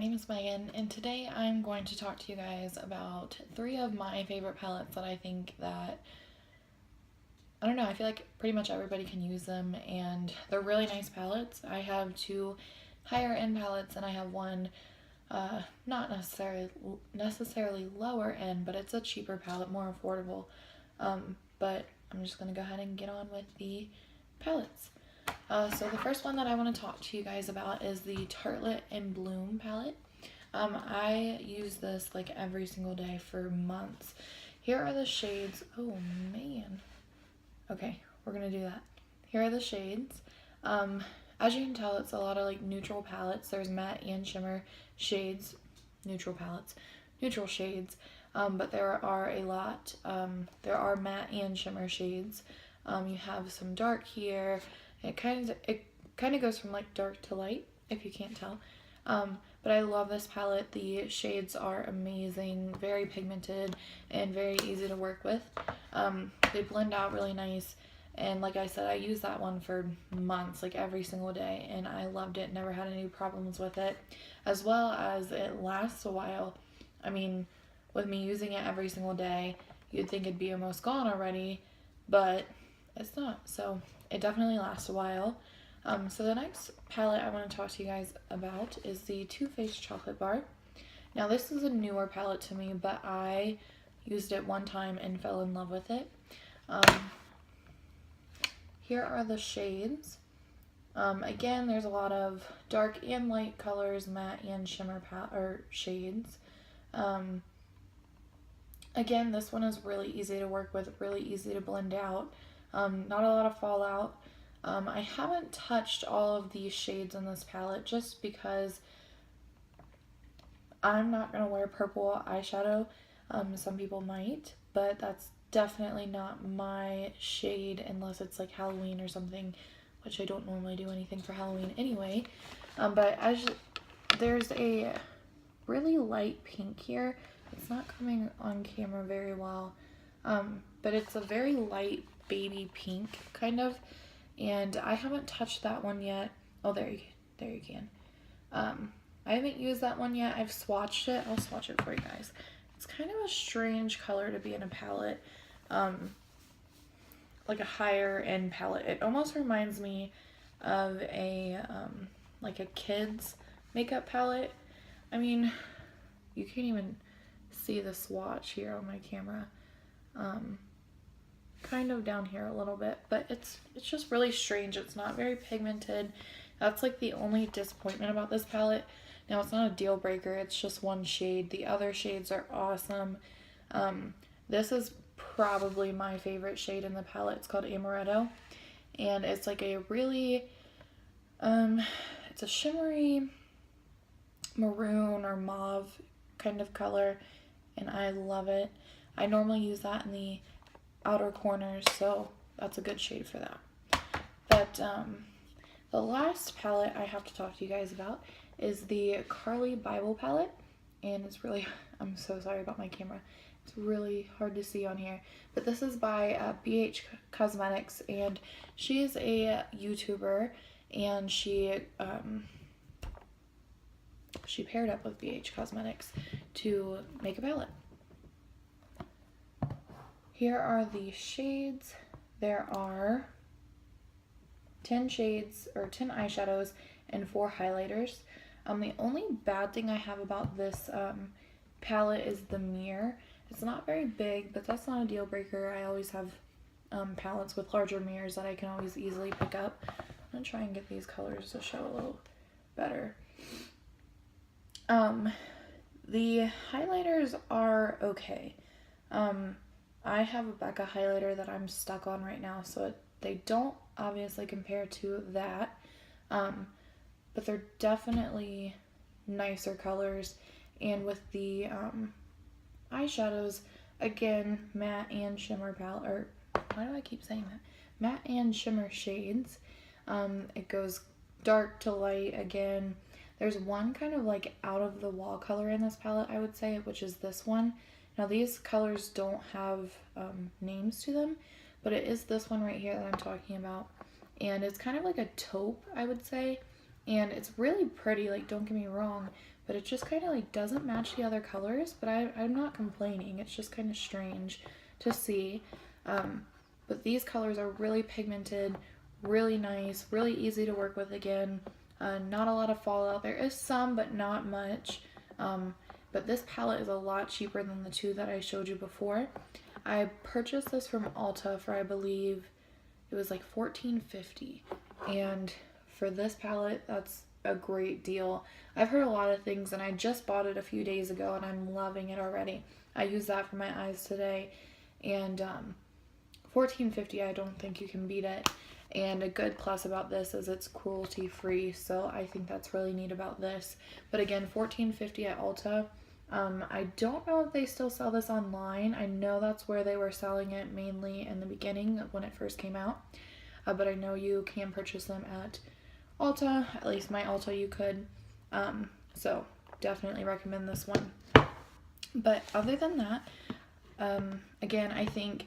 name is Megan, and today I'm going to talk to you guys about 3 of my favorite palettes that I think that, I don't know, I feel like pretty much everybody can use them, and they're really nice palettes. I have 2 higher end palettes, and I have one not necessarily lower end, but it's a cheaper palette, more affordable. But I'm just going to go ahead and get on with the palettes. So the first one that I want to talk to you guys about is the Tartelette in Bloom palette. I use this like every single day for months. Here are the shades. Oh man. Okay, we're gonna do that. Here are the shades. As you can tell, it's a lot of like neutral palettes. There's matte and shimmer shades, neutral palettes, neutral shades. But there are a lot. There are matte and shimmer shades. You have some dark here. It kind of goes from like dark to light, if you can't tell. But I love this palette. The shades are amazing, very pigmented, and very easy to work with. They blend out really nice. And like I said, I used that one for months, like every single day, and I loved it. Never had any problems with it. As well as it lasts a while. I mean, with me using it every single day, you'd think it'd be almost gone already, but it's not. So it definitely lasts a while. So the next palette I want to talk to you guys about is the Too Faced Chocolate Bar. Now this is a newer palette to me, but I used it one time and fell in love with it. Here are the shades. Again, there's a lot of dark and light colors, matte and shimmer shades. Again, this one is really easy to work with, really easy to blend out. Not a lot of fallout. I haven't touched all of these shades in this palette just because I'm not going to wear purple eyeshadow. Some people might, but that's definitely not my shade unless it's like Halloween or something, which I don't normally do anything for Halloween anyway. But there's a really light pink here. It's not coming on camera very well, but it's a very light baby pink kind of, and I haven't touched that one yet. Oh, there you can. I haven't used that one yet. I've swatched it. I'll swatch it for you guys. It's kind of a strange color to be in a palette, like a higher end palette. It almost reminds me of a like a kid's makeup palette. I mean, you can't even see the swatch here on my camera. Kind of down here a little bit, but it's just really strange. It's not very pigmented. That's like the only disappointment about this palette. Now it's not a deal breaker, it's just one shade. The other shades are awesome. This is probably my favorite shade in the palette. It's called Amaretto, and it's like a really it's a shimmery maroon or mauve kind of color, and I love it. I normally use that in the outer corners, so that's a good shade for that. But the last palette I have to talk to you guys about is the Carli Bybel palette, and it's really, I'm so sorry about my camera, it's really hard to see on here, but this is by BHCosmetics, and she is a YouTuber, and she paired up with BHCosmetics to make a palette. Here are the shades. There are 10 shades or 10 eyeshadows and 4 highlighters. The only bad thing I have about this palette is the mirror. It's not very big, but that's not a deal breaker. I always have palettes with larger mirrors that I can always easily pick up. I'm gonna try and get these colors to show a little better. The highlighters are okay. I have a Becca highlighter that I'm stuck on right now, so they don't obviously compare to that, but they're definitely nicer colors. And with the eyeshadows, again, matte and shimmer palette, or why do I keep saying that? Matte and shimmer shades. It goes dark to light again. There's one kind of like out of the wall color in this palette, I would say, which is this one. Now these colors don't have names to them, but it is this one right here that I'm talking about. And it's kind of like a taupe, I would say. and it's really pretty, like, don't get me wrong, but it just kind of like doesn't match the other colors, but I'm not complaining. It's just kind of strange to see. But these colors are really pigmented, really nice, really easy to work with again. Not a lot of fallout. There is some, but not much. But this palette is a lot cheaper than the two that I showed you before. I purchased this from Ulta for, I believe, it was like $14.50. And for this palette, that's a great deal. I've heard a lot of things, and I just bought it a few days ago, and I'm loving it already. I used that for my eyes today, and $14.50, I don't think you can beat it. And a good plus about this is it's cruelty free, so I think that's really neat about this. But again, $14.50 at Ulta. I don't know if they still sell this online. I know that's where they were selling it mainly in the beginning when it first came out. But I know you can purchase them at Ulta. At least my Ulta you could. So definitely recommend this one. But other than that, again, I think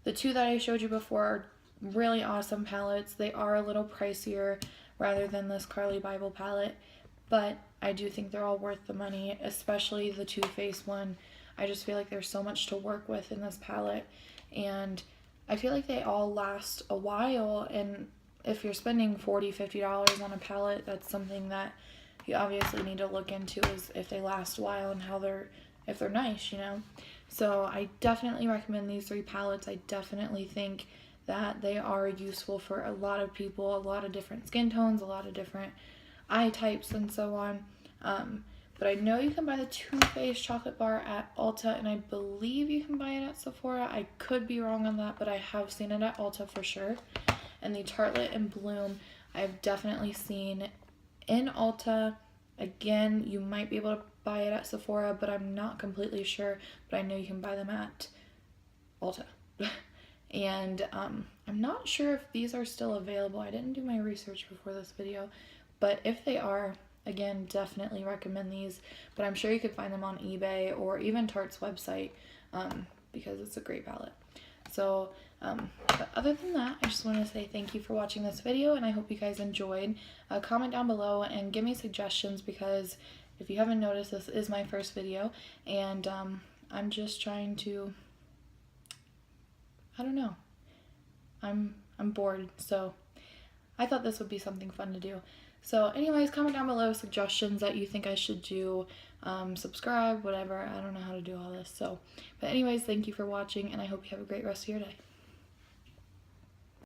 the two that I showed you before are really awesome palettes. They are a little pricier rather than this Carli Bybel palette, but I do think they're all worth the money, especially the Too Faced one. I just feel like there's so much to work with in this palette, and I feel like they all last a while, and if you're spending $40, $50 on a palette, that's something that you obviously need to look into, is if they last a while and if they're nice, you know? So I definitely recommend these three palettes. I definitely think that they are useful for a lot of people, a lot of different skin tones, a lot of different eye types, and so on. But I know you can buy the Too Faced chocolate bar at Ulta, and I believe you can buy it at Sephora. I could be wrong on that, but I have seen it at Ulta for sure. And the Tartelette in Bloom, I've definitely seen in Ulta. Again, you might be able to buy it at Sephora, but I'm not completely sure. But I know you can buy them at Ulta. And I'm not sure if these are still available. I didn't do my research before this video, but if they are, again, definitely recommend these. But I'm sure you could find them on eBay or even Tarte's website, because it's a great palette. So, but other than that, I just want to say thank you for watching this video, and I hope you guys enjoyed. Comment down below and give me suggestions, because if you haven't noticed, this is my first video, and I'm just trying to, I don't know, I'm bored, so I thought this would be something fun to do. So anyways, comment down below suggestions that you think I should do, subscribe, whatever. I don't know how to do all this. So, but anyways, thank you for watching, and I hope you have a great rest of your day.